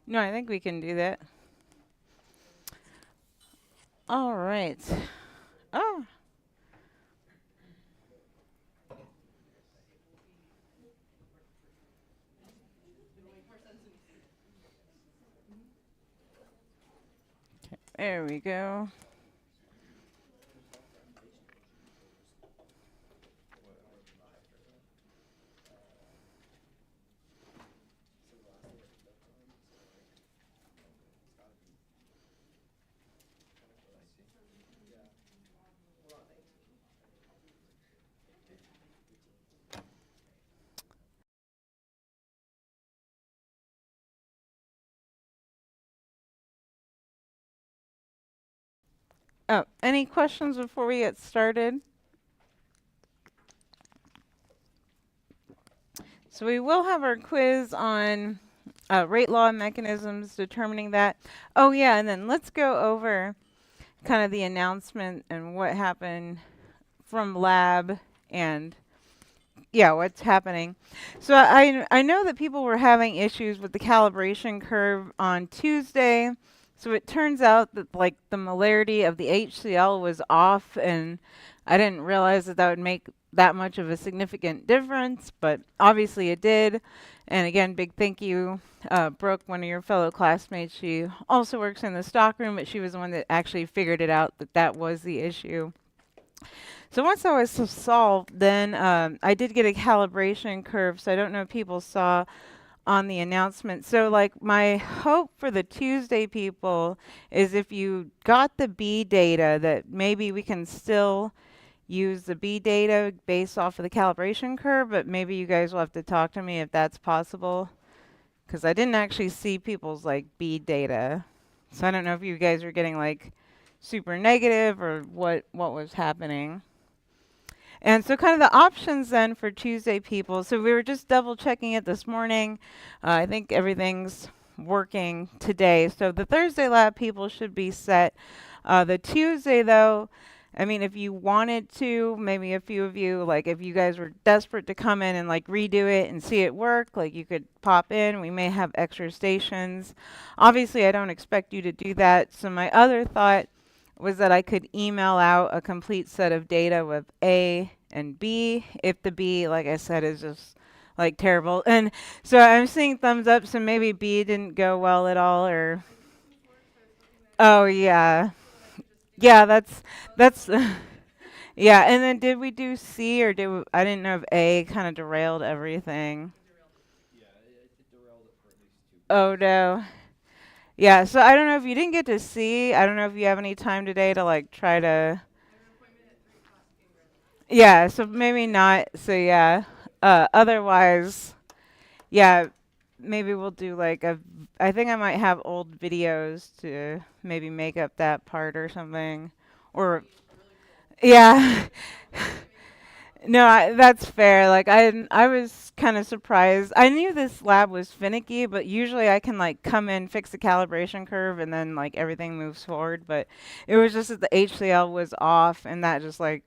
No, I think we can do that. All right. Oh, there we go. Oh, any questions before we get started? So we will have our quiz on rate law mechanisms, determining that. Oh yeah, and then let's go over kind of the announcement and what happened from lab and yeah, what's happening. So I know that people were having issues with the calibration curve on Tuesday. So it turns out that like the molarity of the HCl was off, and I didn't realize that that would make that much of a significant difference, but obviously it did. And again, big thank you, Brooke, one of your fellow classmates. She also works in the stockroom, but she was the one that actually figured it out that that was the issue. So once that was solved, then I did get a calibration curve. So I don't know if people saw on the announcement. So like my hope for the Tuesday people is if you got the B data, that maybe we can still use the B data based off of the calibration curve, but maybe you guys will have to talk to me if that's possible, because I didn't actually see people's like B data. So I don't know if you guys are getting like super negative or what was happening. And so kind of the options then for Tuesday people. So we were just double checking it this morning. I think everything's working today. So the Thursday lab people should be set. The Tuesday though, I mean, if you wanted to, maybe a few of you, like if you guys were desperate to come in and like redo it and see it work, like you could pop in. We may have extra stations. Obviously, I don't expect you to do that. So my other thought was that I could email out a complete set of data with A and B, if the B, like I said, is just like terrible. And so I'm seeing thumbs up, so maybe B didn't go well at all, or oh yeah, yeah, that's yeah. And then did we do C, or did we, I didn't know if A kind of derailed everything. Oh no. Yeah, so I don't know if you didn't get to see. I don't know if you have any time today to like try to. Yeah, so maybe not. So yeah. Otherwise, yeah, maybe we'll do like a. I think I might have old videos to maybe make up that part or something. Or yeah. No, that's fair. Like I was kind of surprised. I knew this lab was finicky, but usually I can like come in, fix the calibration curve, and then like everything moves forward. But it was just that the HCl was off, and that just like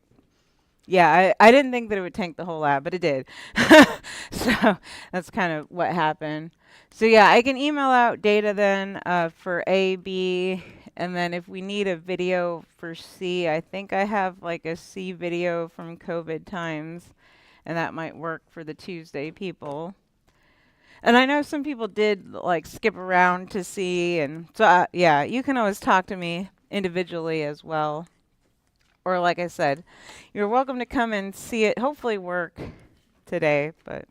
yeah, I didn't think that it would tank the whole lab, but it did. So that's kind of what happened. So yeah, I can email out data then for A, B, and then if we need a video for C, I think I have like a C video from COVID times, and that might work for the Tuesday people. And I know some people did like skip around to see, and so yeah, you can always talk to me individually as well. Or like I said, you're welcome to come and see it hopefully work today, but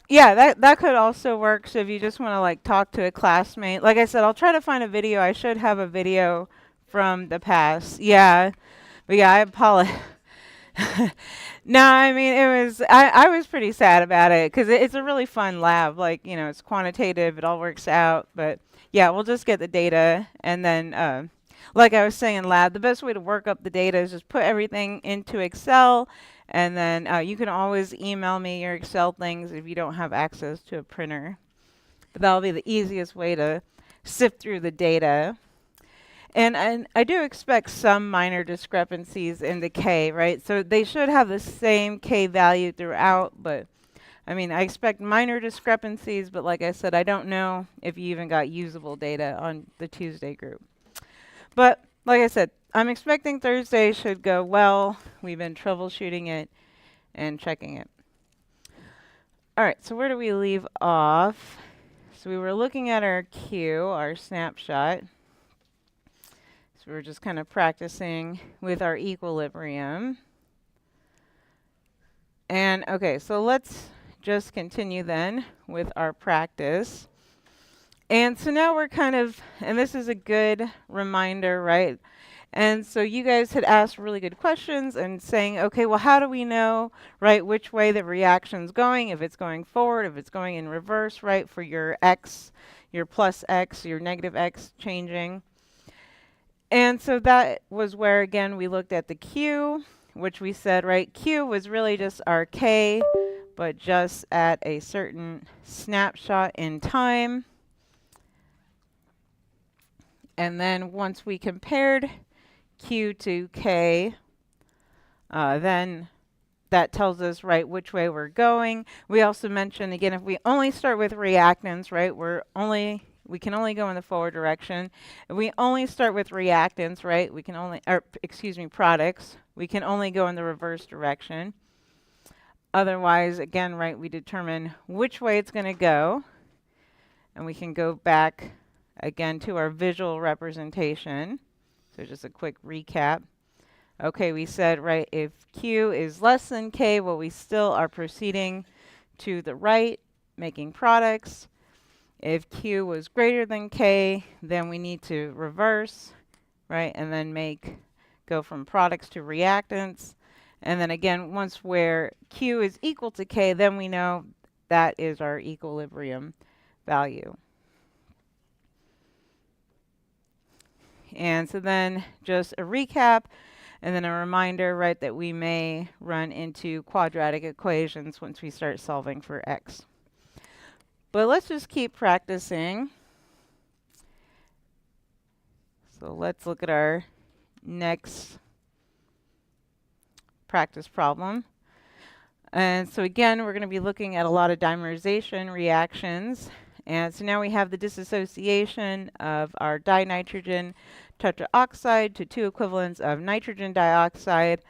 yeah, that could also work. So if you just want to like talk to a classmate, like I said, I'll try to find a video. I should have a video from the past. Yeah. But yeah, I apologize. No, I mean I was pretty sad about it because it's a really fun lab. Like, you know, it's quantitative, it all works out. But yeah, we'll just get the data, and then like I was saying in lab, the best way to work up the data is just put everything into Excel, and then you can always email me your Excel things if you don't have access to a printer. But that'll be the easiest way to sift through the data. And I do expect some minor discrepancies in the K, right? So they should have the same K value throughout, but I mean, I expect minor discrepancies, but like I said, I don't know if you even got usable data on the Tuesday group. But like I said, I'm expecting Thursday should go well. We've been troubleshooting it and checking it. All right, so where do we leave off? So we were looking at our Q, our snapshot. So we were just kind of practicing with our equilibrium. And okay, so let's just continue then with our practice. And so now we're kind of, and this is a good reminder, right? And so you guys had asked really good questions and saying, okay, well, how do we know, right, which way the reaction's going, if it's going forward, if it's going in reverse, right, for your X, your plus X, your negative X changing. And so that was where, again, we looked at the Q, which we said, right, Q was really just our K, but just at a certain snapshot in time. And then once we compared Q to K, then that tells us, right, which way we're going. We also mentioned, again, if we only start with reactants, right, we can only go in the forward direction. If we only start with reactants, right, we can only, or excuse me, products, we can only go in the reverse direction. Otherwise, again, right, we determine which way it's going to go. And we can go back again to our visual representation. So just a quick recap. Okay, we said, right, if Q is less than K, well, we still are proceeding to the right, making products. If Q was greater than K, then we need to reverse, right, and then go from products to reactants. And then again, once where Q is equal to K, then we know that is our equilibrium value. And so then just a recap. And then a reminder, right, that we may run into quadratic equations once we start solving for x. But let's just keep practicing. So let's look at our next practice problem. And so again, we're going to be looking at a lot of dimerization reactions. And so now we have the dissociation of our dinitrogen tetraoxide to two equivalents of nitrogen dioxide.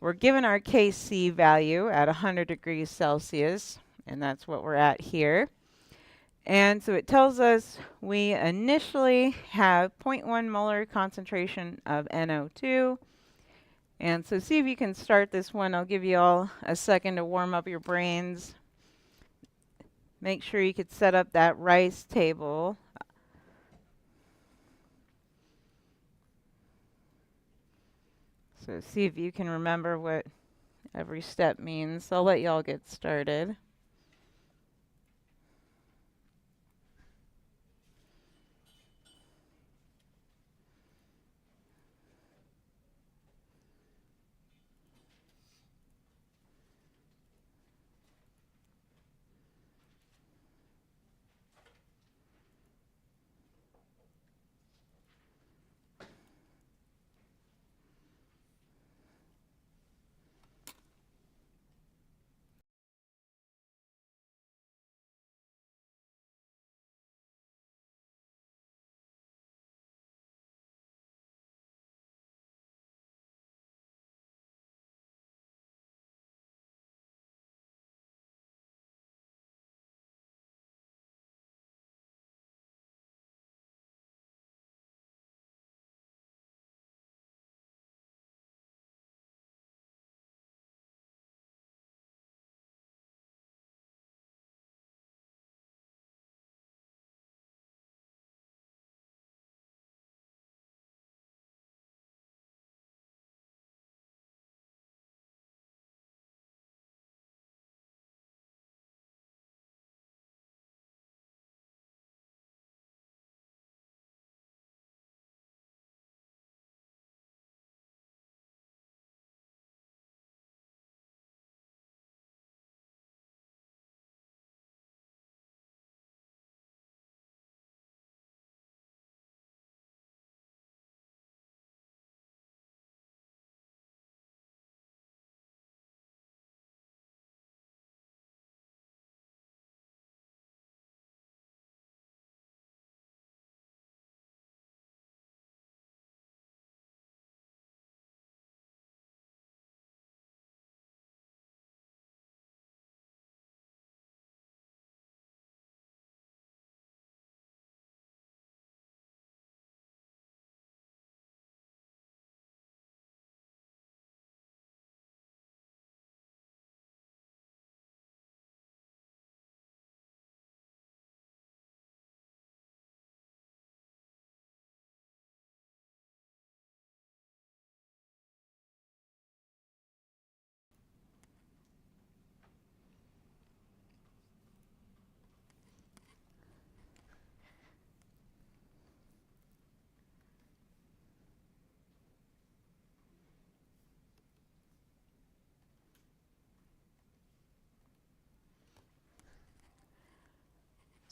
We're given our Kc value at 100 degrees Celsius, and that's what we're at here. And so it tells us we initially have 0.1 molar concentration of NO2. And so see if you can start this one. I'll give you all a second to warm up your brains. Make sure you could set up that rice table. So see if you can remember what every step means. I'll let y'all get started.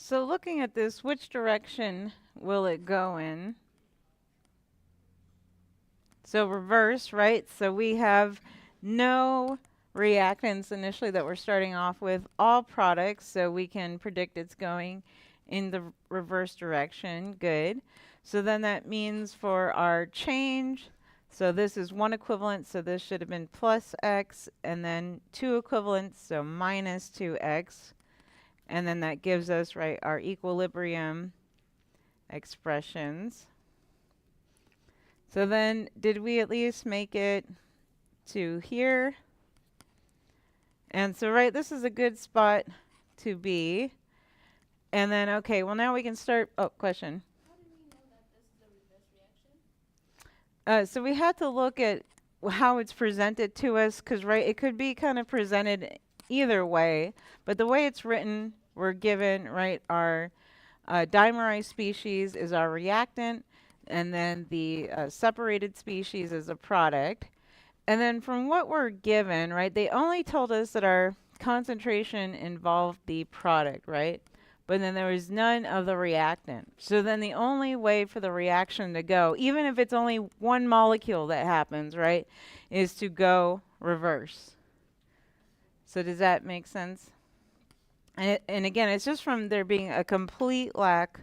So looking at this, which direction will it go in? So reverse, right? So we have no reactants initially that we're starting off with, all products, so we can predict it's going in the reverse direction. Good. So then that means for our change, so this is one equivalent, so this should have been plus x, and then two equivalents, so minus 2x. And then that gives us, right, our equilibrium expressions. So then, did we at least make it to here? And so, right, this is a good spot to be. And then, okay, well now we can start, oh, question. How do we know that this is a reverse reaction? So we had to look at how it's presented to us, because, right, it could be kind of presented either way. But the way it's written, we're given, right, our dimerized species is our reactant, and then the separated species is a product. And then from what we're given, right, they only told us that our concentration involved the product, right? But then there was none of the reactant. So then the only way for the reaction to go, even if it's only one molecule that happens, right, is to go reverse. So does that make sense? And again, it's just from there being a complete lack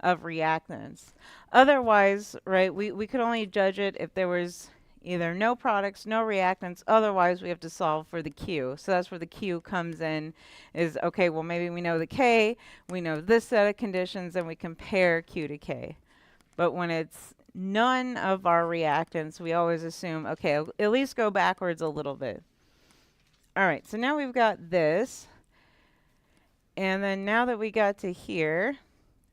of reactants. Otherwise, right, we could only judge it if there was either no products, no reactants. Otherwise, we have to solve for the Q. So that's where the Q comes in, is, okay, well, maybe we know the K, we know this set of conditions, and we compare Q to K. But when it's none of our reactants, we always assume, okay, at least go backwards a little bit. All right, so now we've got this. And then now that we got to here,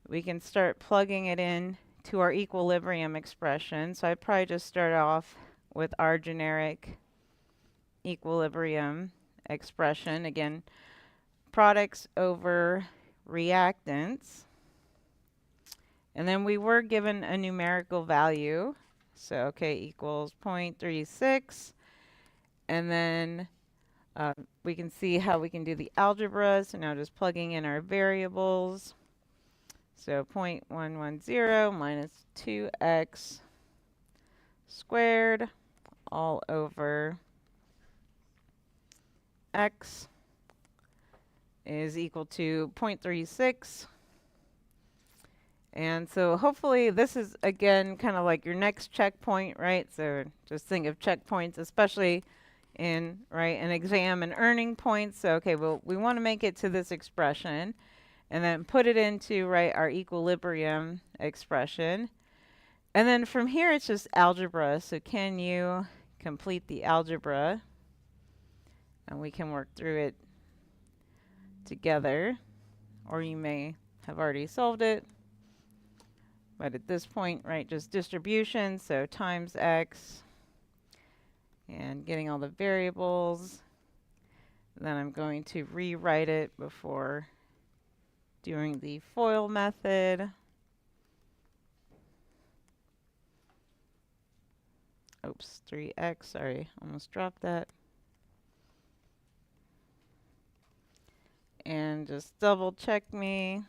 we can start plugging it in to our equilibrium expression. So I'd probably just start off with our generic equilibrium expression. Again, products over reactants. And then we were given a numerical value. So, okay, equals 0.36. And then we can see how we can do the algebra. So now just plugging in our variables. So 0.110 minus 2x squared all over x is equal to 0.36. And so hopefully this is, again, kind of like your next checkpoint, right? So just think of checkpoints, especially in, right, an exam and earning points. So, okay, well, we want to make it to this expression and then put it into, right, our equilibrium expression. And then from here, it's just algebra. So can you complete the algebra? And we can work through it together. Or you may have already solved it. But at this point, right, just distribution. So times x. And getting all the variables. Then I'm going to rewrite it before doing the FOIL method. Oops, 3x, sorry, almost dropped that. And just double check me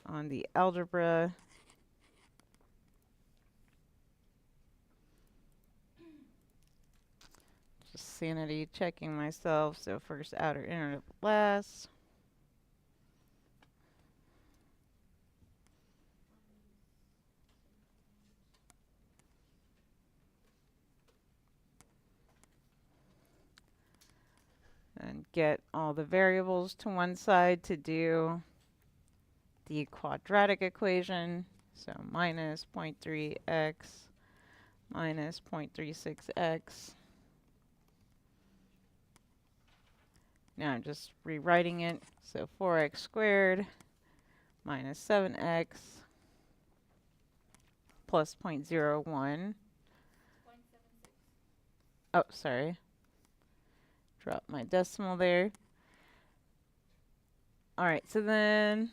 on the algebra. Just sanity checking myself. So first outer inner last. And get all the variables to one side to do the quadratic equation. So minus 0.3x minus 0.36x. Now I'm just rewriting it. So 4x squared minus 7x plus 0.01. 0.76. Oh, sorry. Drop my decimal there. All right, so then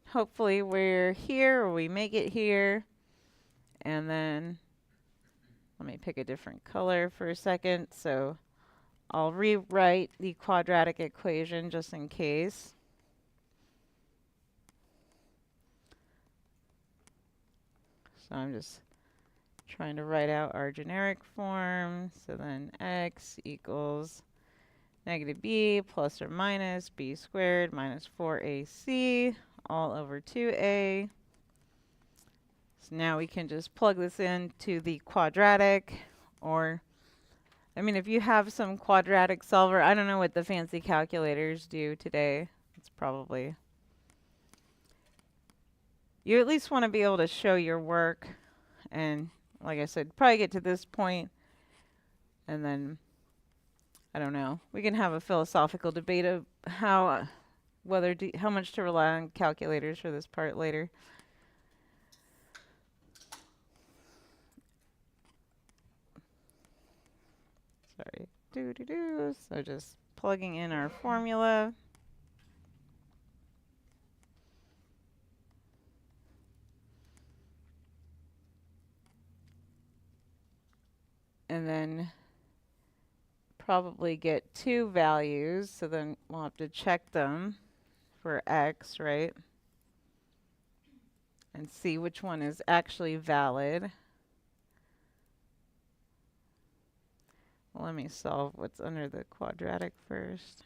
hopefully we're here, or we make it here. And then let me pick a different color for a second. So I'll rewrite the quadratic equation just in case. So I'm just trying to write out our generic form. So then x equals negative b plus or minus b squared minus 4ac all over 2a. So now we can just plug this into the quadratic, or, I mean, if you have some quadratic solver, I don't know what the fancy calculators do today. It's probably, you at least want to be able to show your work. And like I said, probably get to this point and then, I don't know. We can have a philosophical debate of how, how much to rely on calculators for this part later. Sorry. So just plugging in our formula. And then probably get two values. So then we'll have to check them for x, right? And see which one is actually valid. Well, let me solve what's under the quadratic first.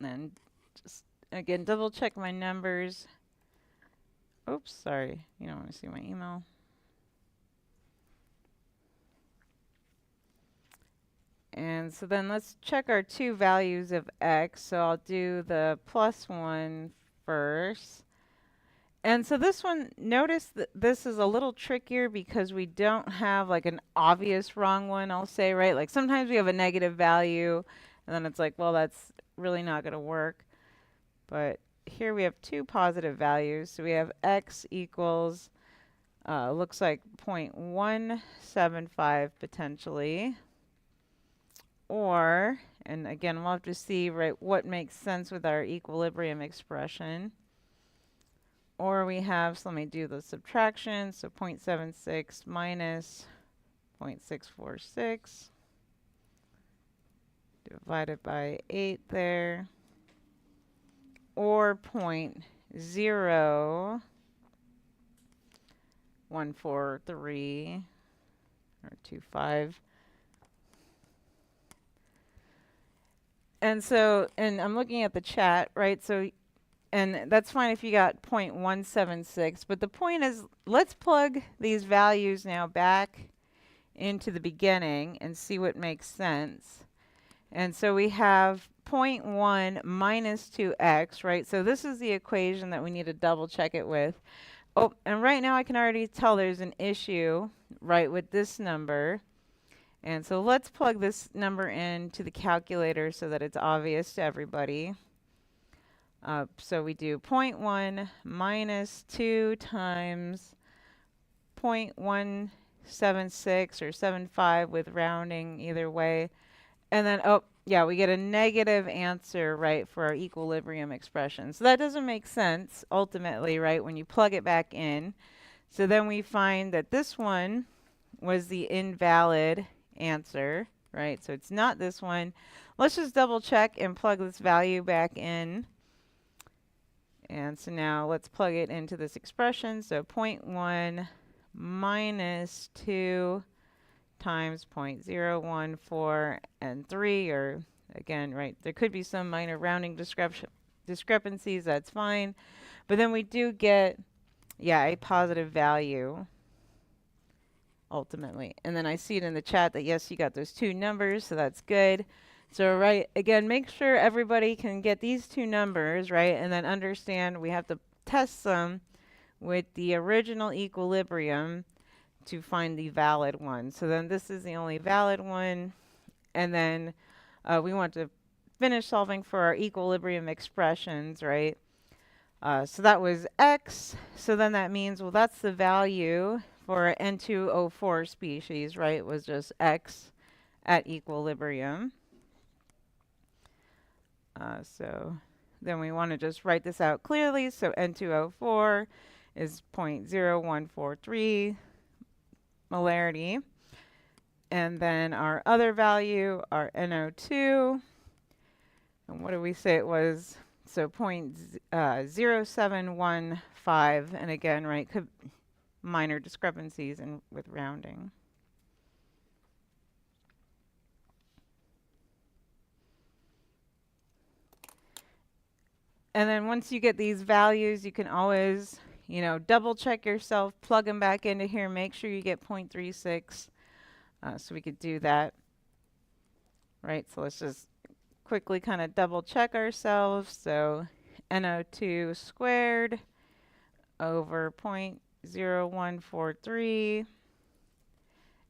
And just, again, double check my numbers. Oops, sorry. You don't want to see my email. And so then let's check our two values of x. So I'll do the plus 1 first. And so this one, notice that this is a little trickier because we don't have like an obvious wrong one, I'll say, right? Like sometimes we have a negative value and then it's like, well, that's really not going to work. But here we have two positive values. So we have x equals, looks like 0.175 potentially. Or, and again, we'll have to see, right, what makes sense with our equilibrium expression. Or we have, so let me do the subtraction, so 0.76 minus 0.646 divided by 8 there. Or 0.0143 or 25. And so, and I'm looking at the chat, right? So, and that's fine if you got 0.176, but the point is, let's plug these values now back into the beginning and see what makes sense. And so we have 0.1 minus 2x, right? So this is the equation that we need to double check it with. Oh, and right now I can already tell there's an issue, right, with this number. And so let's plug this number into the calculator so that it's obvious to everybody. So we do 0.1 minus 2 times 0.176 or 75 with rounding either way. And then, oh, yeah, we get a negative answer, right, for our equilibrium expression. So that doesn't make sense, ultimately, right, when you plug it back in. So then we find that this one was the invalid answer, right? So it's not this one. Let's just double check and plug this value back in. And so now let's plug it into this expression. So 0.1 minus 2 times 0.014 and 3, or again, right, there could be some minor rounding discrepancies, that's fine. But then we do get, yeah, a positive value ultimately. And then I see it in the chat that yes, you got those two numbers, so that's good. So right, again, make sure everybody can get these two numbers, right, and then understand we have to test them with the original equilibrium to find the valid one. So then this is the only valid one, and then we want to finish solving for our equilibrium expressions, right? So that was x, so then that means, well, that's the value for N2O4 species, right? It was just x at equilibrium. So then we want to just write this out clearly. So N2O4 is 0.0143 molarity. And then our other value, our NO2, and what did we say it was? So 0.0715, and again, right, minor discrepancies with rounding. And then once you get these values, you can always, double check yourself, plug them back into here, make sure you get 0.36. So we could do that, right? So let's just quickly kind of double check ourselves. So NO2 squared over 0.0143.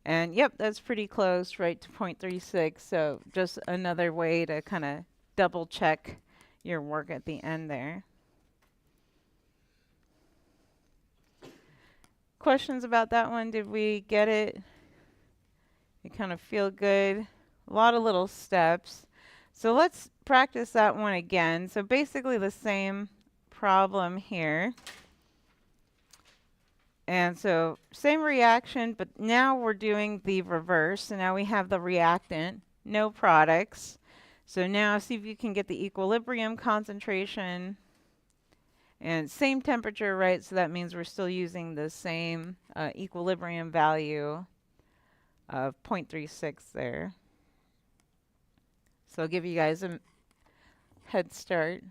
And yep, that's pretty close, right, to 0.36. So just another way to kind of double check your work at the end there. Questions about that one? Did we get it? You kind of feel good? A lot of little steps. So let's practice that one again. So basically the same problem here. And so same reaction, but now we're doing the reverse. So now we have the reactant, no products. So now see if you can get the equilibrium concentration and same temperature, right? So that means we're still using the same equilibrium value of 0.36 there. So I'll give you guys a head start.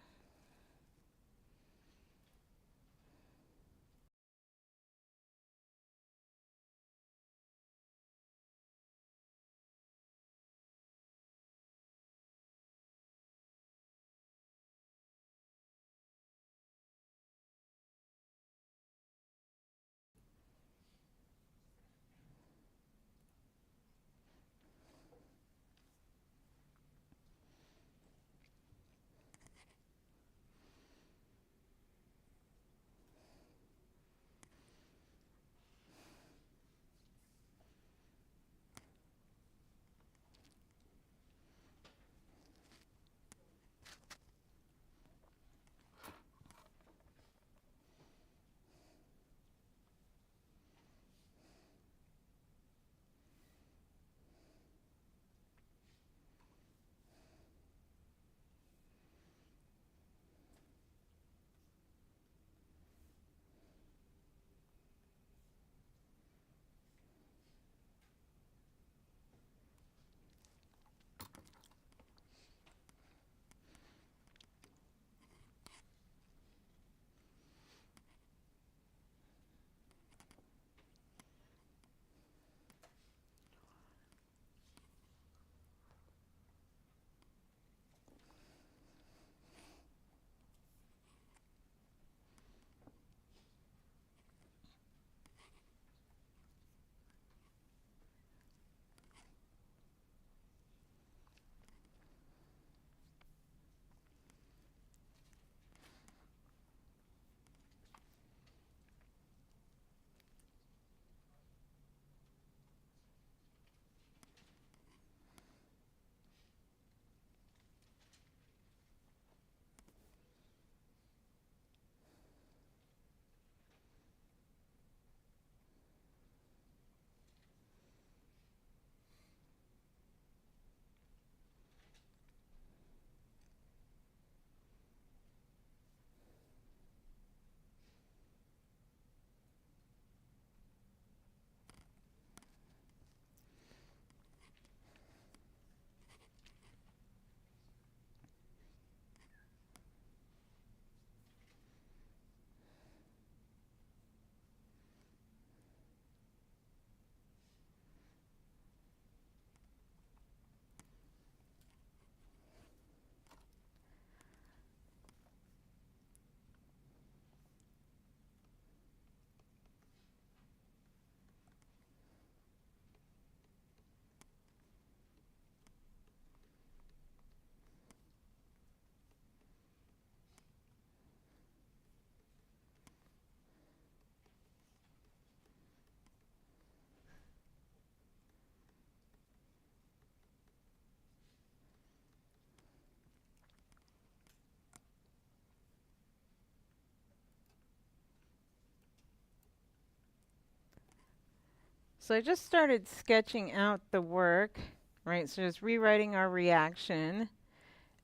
So I just started sketching out the work, right? So just rewriting our reaction.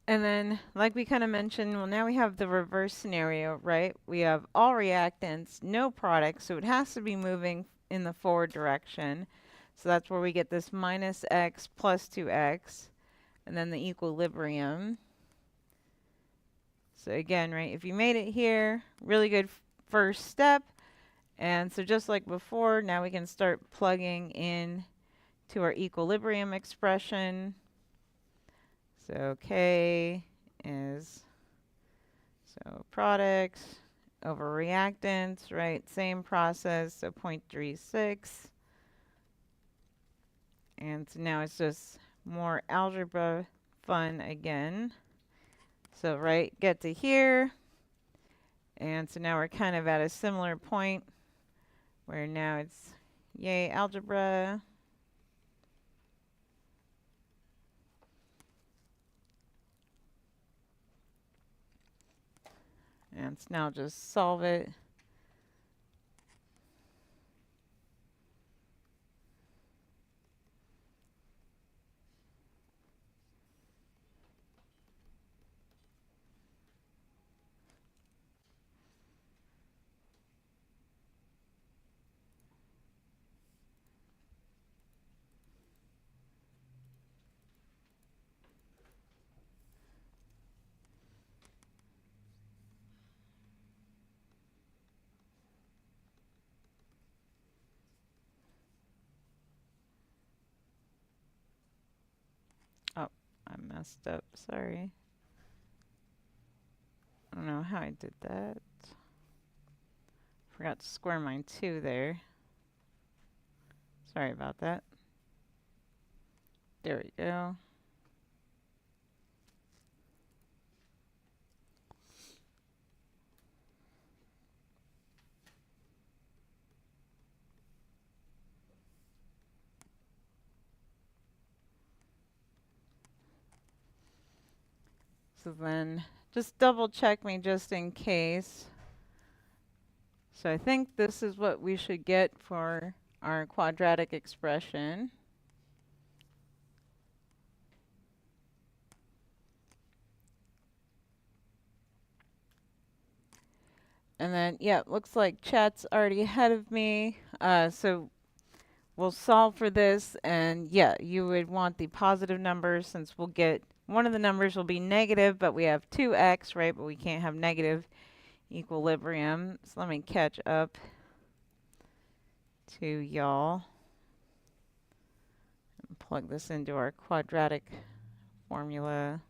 And then, like we kind of mentioned, well, now we have the reverse scenario, right? We have all reactants, no products, so it has to be moving in the forward direction. So that's where we get this minus x plus 2x, and then the equilibrium. So again, right, if you made it here, really good first step. And so just like before, now we can start plugging in to our equilibrium expression. So K is, so products over reactants, right? Same process, so 0.36. And so now it's just more algebra fun again. So, right, get to here. And so now we're kind of at a similar point where now it's yay algebra. And so now just solve it. Oh, I messed up. Sorry. I don't know how I did that. Forgot to square my 2 there. Sorry about that. There we go. So then just double check me just in case. So I think this is what we should get for our quadratic expression. And then, yeah, looks like chat's already ahead of me. So we'll solve for this. And yeah, you would want the positive numbers since we'll get one of the numbers will be negative, but we have 2x, right? But we can't have negative equilibrium. So let me catch up to y'all and plug this into our quadratic formula.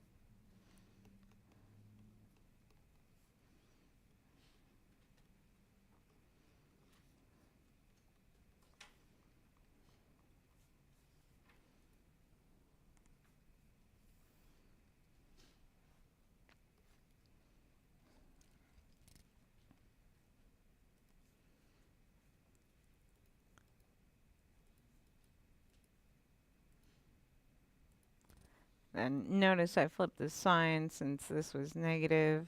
And notice I flipped the sign since this was negative.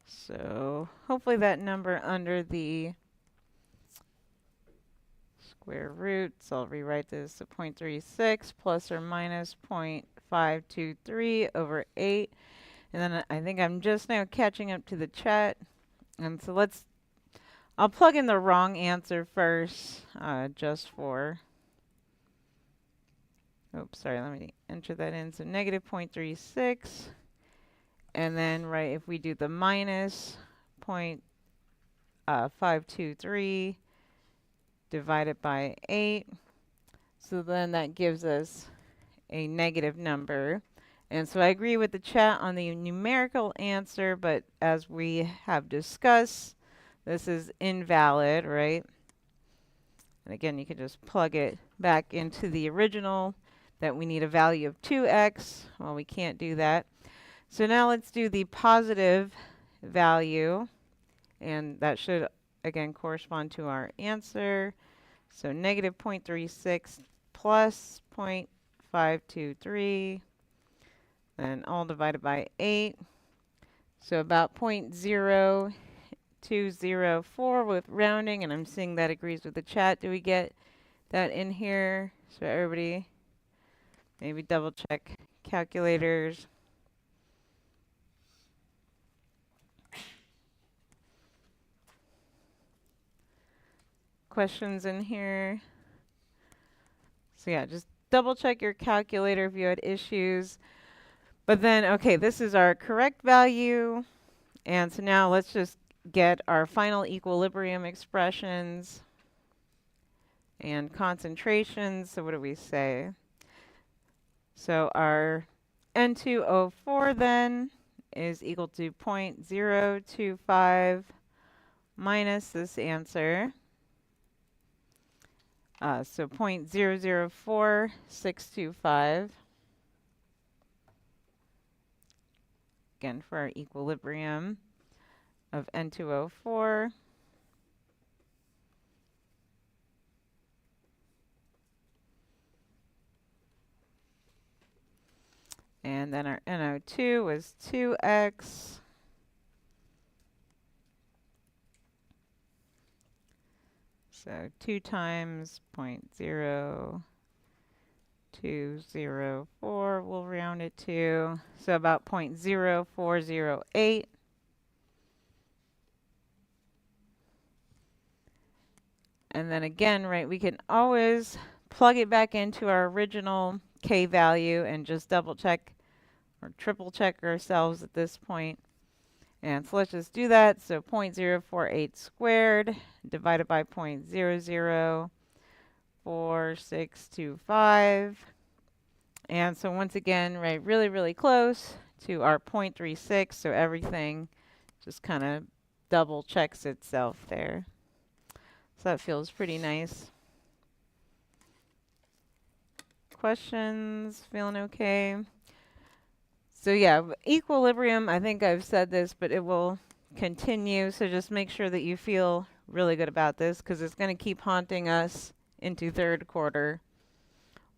So hopefully that number under the square root, so I'll rewrite this to 0.36 plus or minus 0.523 over 8. And then I think I'm just now catching up to the chat. And so I'll plug in the wrong answer first, just for, oops, sorry, let me enter that in. So negative 0.36. And then, right, if we do the minus 0.523 divided by 8, so then that gives us a negative number. And so I agree with the chat on the numerical answer, but as we have discussed, this is invalid, right? And again, you can just plug it back into the original that we need a value of 2x. Well, we can't do that. So now let's do the positive value, and that should, again, correspond to our answer. So negative 0.36 plus 0.523, and all divided by 8. So about 0.0204 with rounding, and I'm seeing that agrees with the chat. Do we get that in here? So everybody maybe double check calculators. Questions in here? So yeah, just double check your calculator if you had issues. But then, okay, this is our correct value. And so now let's just get our final equilibrium expressions and concentrations. So what do we say? So our N2O4 then is equal to 0.025 minus this answer. So 0.004625. Again, for our equilibrium of N2O4. And then our NO2 was 2x. So 2 times 0.0204 we'll round it to. So about 0.0408. And then again, right, we can always plug it back into our original K value and just double check or triple check ourselves at this point. And so let's just do that. So 0.048 squared divided by 0.004625. And so once again, right, really, really close to our 0.36. So everything just kind of double checks itself there. So that feels pretty nice. Questions? Feeling okay? So yeah, equilibrium, I think I've said this, but it will continue. So just make sure that you feel really good about this because it's going to keep haunting us into third quarter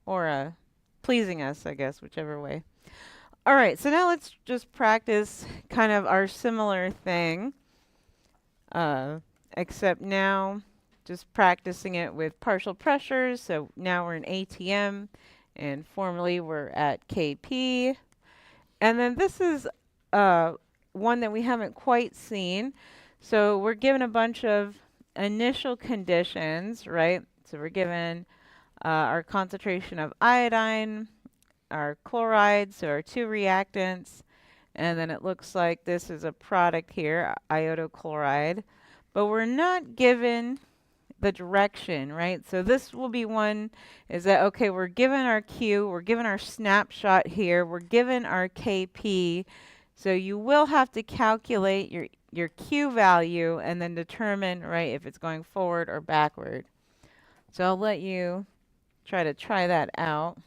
or pleasing us, I guess, whichever way. All right, so now let's just practice kind of our similar thing, except now just practicing it with partial pressures. So now we're in ATM and formerly we're at KP. And then this is one that we haven't quite seen. So we're given a bunch of initial conditions, right? So we're given our concentration of iodine, our chloride, so our two reactants, and then it looks like this is a product here, iodo-chloride. But we're not given the direction, right? So this will be one is that, okay, we're given our Q, we're given our snapshot here, we're given our KP. So you will have to calculate your Q value and then determine, right, if it's going forward or backward. So I'll let you try that out.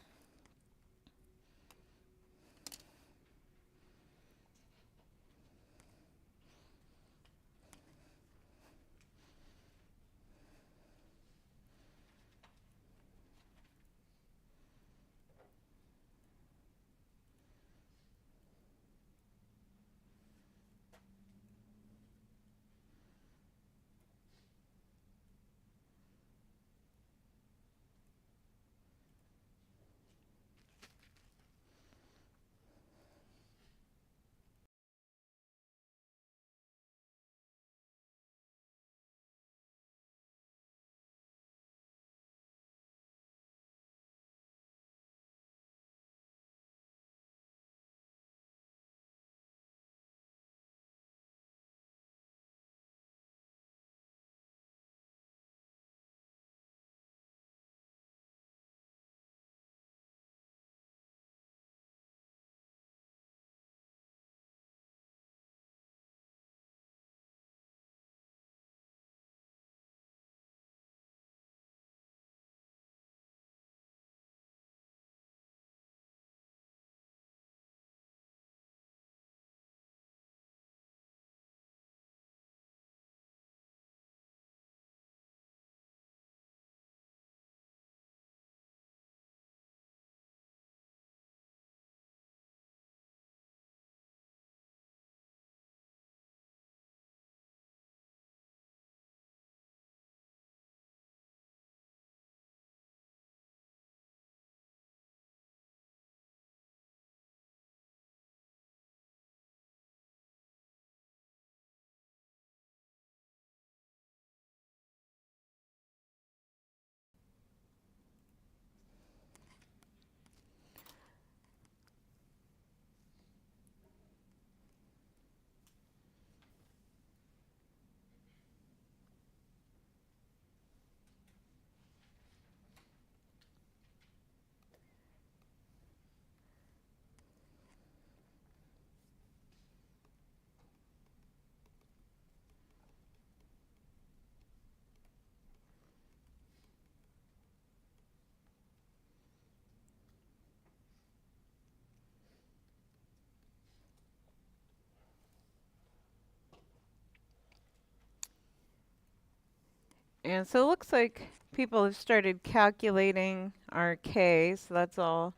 And so it looks like people have started calculating our K, so that's all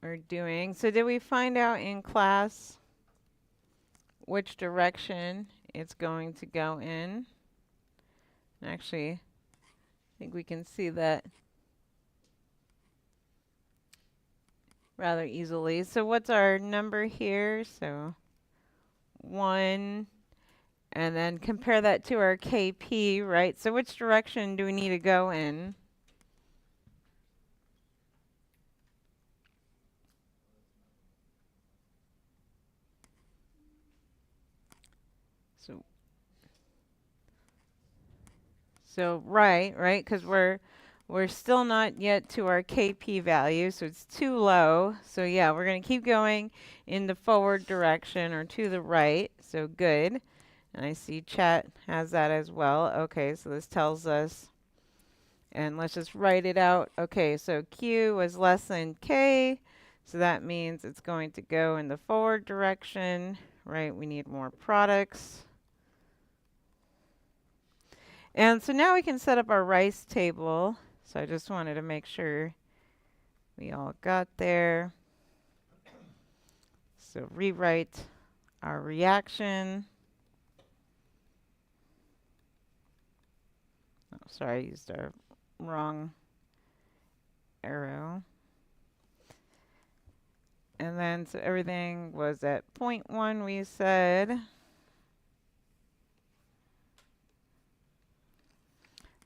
we're doing. So did we find out in class which direction it's going to go in? Actually, I think we can see that rather easily. So what's our number here? So 1, and then compare that to our KP, right? So which direction do we need to go in? So, so right, because we're still not yet to our KP value, so it's too low. So yeah, we're going to keep going in the forward direction or to the right. So good. And I see chat has that as well. Okay, so this tells us, and let's just write it out. Okay, so Q was less than K, so that means it's going to go in the forward direction, right? We need more products. And so now we can set up our rice table. So I just wanted to make sure we all got there. So rewrite our reaction. Oh, sorry, I used a wrong arrow. And then so everything was at 0.1, we said.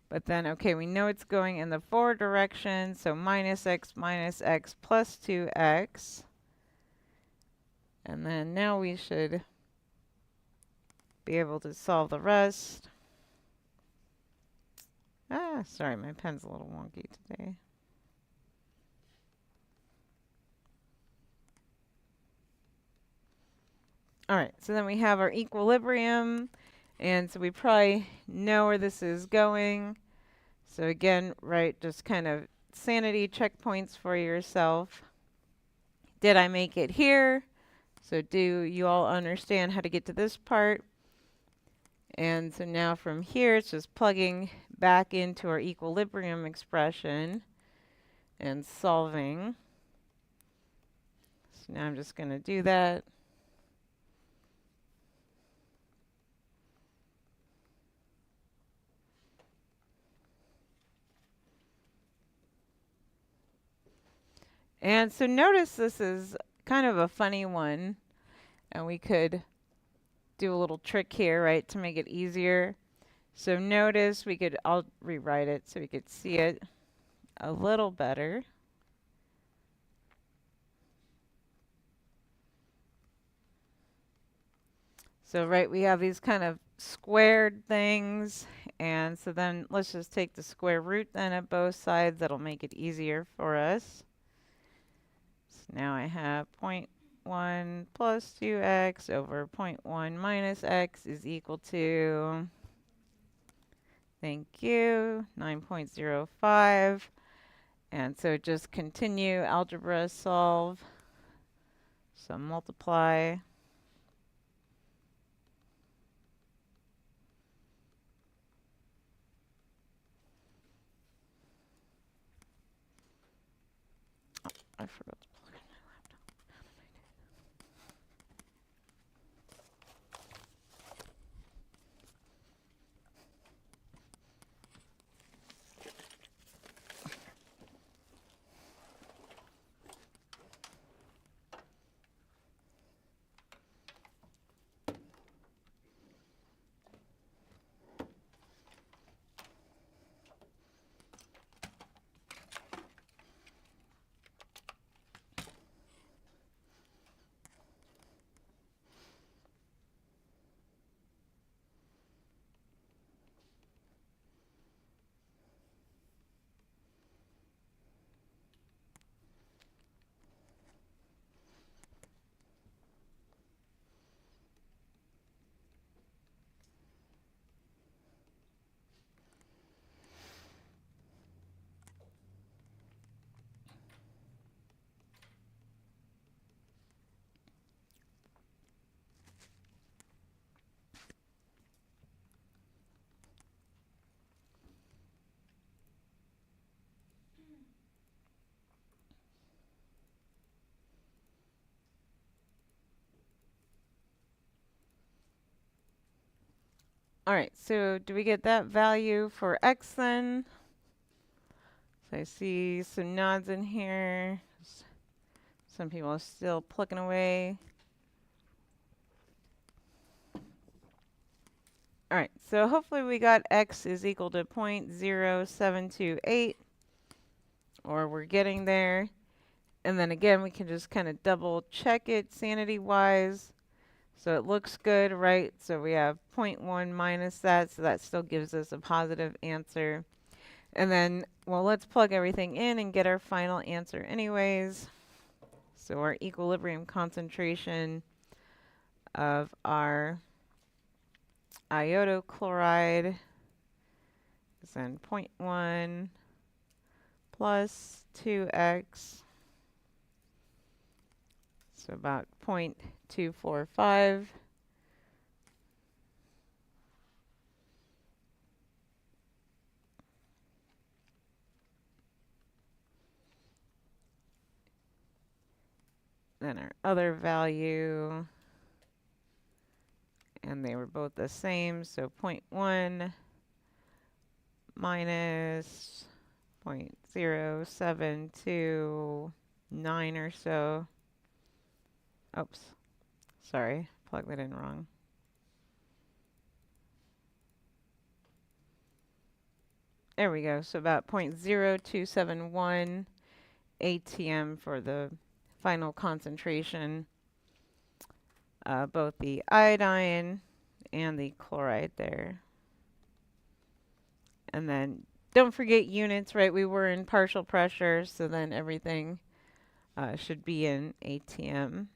But then, okay, we know it's going in the forward direction, so minus x plus 2x. And then now we should be able to solve the rest. Ah, sorry, my pen's a little wonky today. All right, so then we have our equilibrium, and so we probably know where this is going. So again, right, just kind of sanity checkpoints for yourself. Did I make it here? So do you all understand how to get to this part? And so now from here, it's just plugging back into our equilibrium expression and solving. So now I'm just going to do that. And so notice this is kind of a funny one, and we could do a little trick here, right, to make it easier. So notice I'll rewrite it so we could see it a little better. So right, we have these kind of squared things, and so then let's just take the square root then at both sides. That'll make it easier for us. So now I have 0.1 plus 2x over 0.1 minus x is equal to, thank you, 9.05. And so just continue algebra solve. So multiply. I forgot to plug in my laptop. All right, so do we get that value for x then? So I see some nods in here. Some people are still plugging away. All right, so hopefully we got x is equal to 0.0728, or we're getting there. And then again, we can just kind of double check it sanity-wise. So it looks good, right? So we have 0.1 minus that, so that still gives us a positive answer. And then, well, let's plug everything in and get our final answer anyways. So our equilibrium concentration of our iodo-chloride is then 0.1 plus 2x, so about 0.245. Then our other value, and they were both the same, so 0.1 minus 0.0729 or so. Oops, sorry, plugged that in wrong. There we go, so about 0.0271 ATM for the final concentration, both the iodine and the chloride there. And then don't forget units, right? We were in partial pressure, so then everything should be in ATM.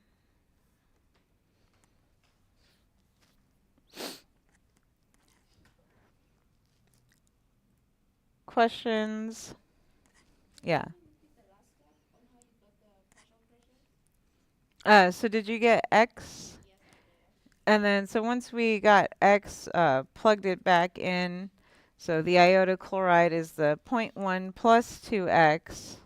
Questions? Yeah. Can you repeat the last step on how you got the partial pressure? So did you get X? Yes, I did. And then, so once we got X, plugged it back in, so the iota chloride is the 0.1 plus 2X.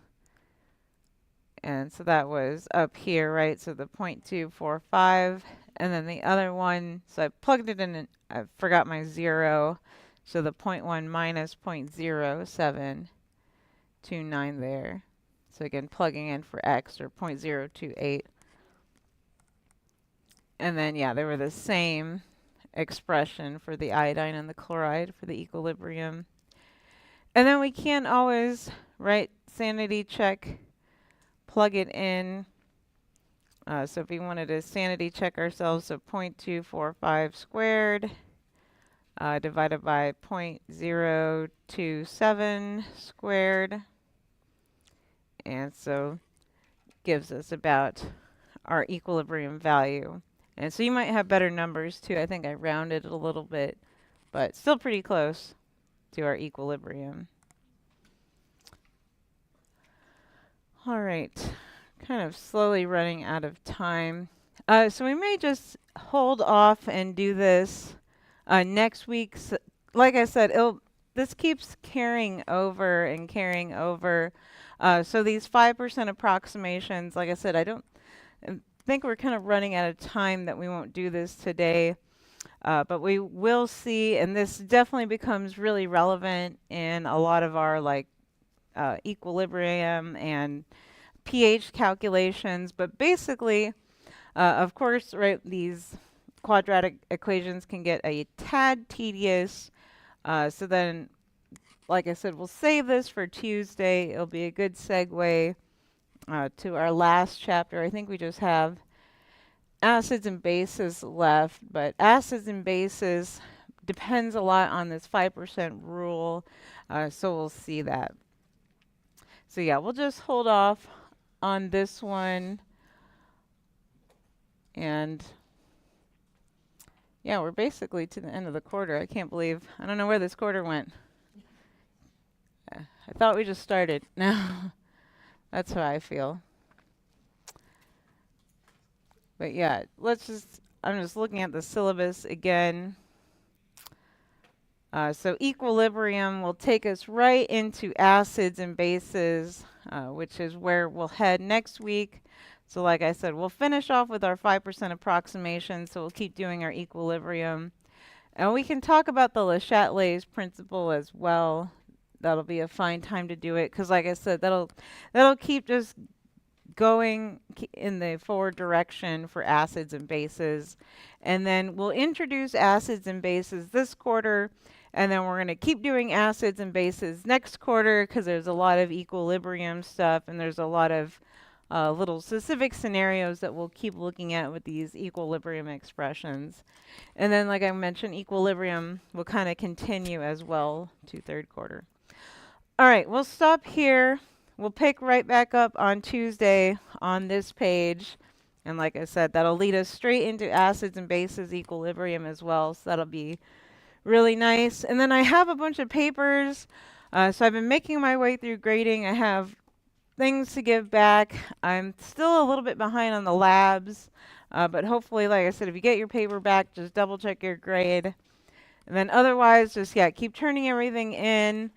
And so that was up here, right? So the 0.245. And then the other one, so I plugged it in, and I forgot my 0. So the 0.1 minus 0.0729 there. So again, plugging in for X, or 0.028. And then, yeah, they were the same expression for the iodine and the chloride for the equilibrium. And then we can always, right, sanity check, plug it in. So if we wanted to sanity check ourselves, so 0.245 squared divided by 0.027 squared. And so gives us about our equilibrium value. And so you might have better numbers too. I think I rounded it a little bit, but still pretty close to our equilibrium. All right, kind of slowly running out of time. So we may just hold off and do this next week. Like I said, this keeps carrying over and carrying over. So these 5% approximations, like I said, I don't think we're kind of running out of time that we won't do this today. But we will see, and this definitely becomes really relevant in a lot of our equilibrium and pH calculations. But basically, of course, right, these quadratic equations can get a tad tedious. So then, like I said, we'll save this for Tuesday. It'll be a good segue to our last chapter. I think we just have acids and bases left, but acids and bases depends a lot on this 5% rule, so we'll see that. So yeah, we'll just hold off on this one, and yeah, we're basically to the end of the quarter. I can't believe, I don't know where this quarter went. I thought we just started. No, that's how I feel. But yeah, I'm just looking at the syllabus again. So equilibrium will take us right into acids and bases, which is where we'll head next week. So like I said, we'll finish off with our 5% approximation, so we'll keep doing our equilibrium. And we can talk about the Le Chatelet's principle as well. That'll be a fine time to do it because, like I said, that'll keep just going in the forward direction for acids and bases. And then we'll introduce acids and bases this quarter, and then we're going to keep doing acids and bases next quarter because there's a lot of equilibrium stuff and there's a lot of little specific scenarios that we'll keep looking at with these equilibrium expressions. And then, like I mentioned, equilibrium will kind of continue as well to third quarter. All right, we'll stop here. We'll pick right back up on Tuesday on this page. And like I said, that'll lead us straight into acids and bases equilibrium as well. So that'll be really nice. And then I have a bunch of papers. So I've been making my way through grading. I have things to give back. I'm still a little bit behind on the labs. But hopefully, like I said, if you get your paper back, just double check your grade. And then otherwise, just, yeah, keep turning everything in.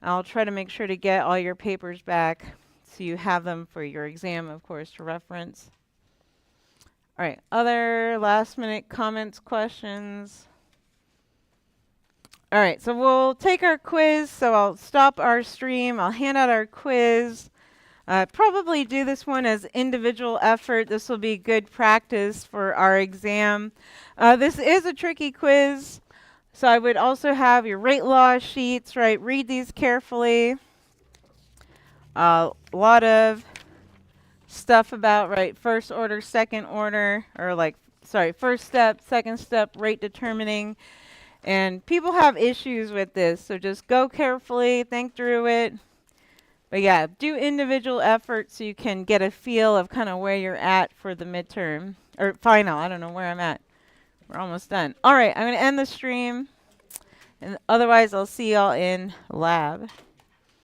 I'll try to make sure to get all your papers back so you have them for your exam, of course, to reference. All right, other last minute comments, questions? All right, so we'll take our quiz. So I'll stop our stream. I'll hand out our quiz. Probably do this one as individual effort. This will be good practice for our exam. This is a tricky quiz. So I would also have your rate law sheets, right? Read these carefully. A lot of stuff about, right, first order, second order, or like, sorry, first step, second step, rate determining. And people have issues with this, so just go carefully, think through it. But yeah, do individual effort so you can get a feel of kind of where you're at for the midterm, or final. I don't know where I'm at. We're almost done. All right, I'm going to end the stream. And otherwise, I'll see y'all in lab.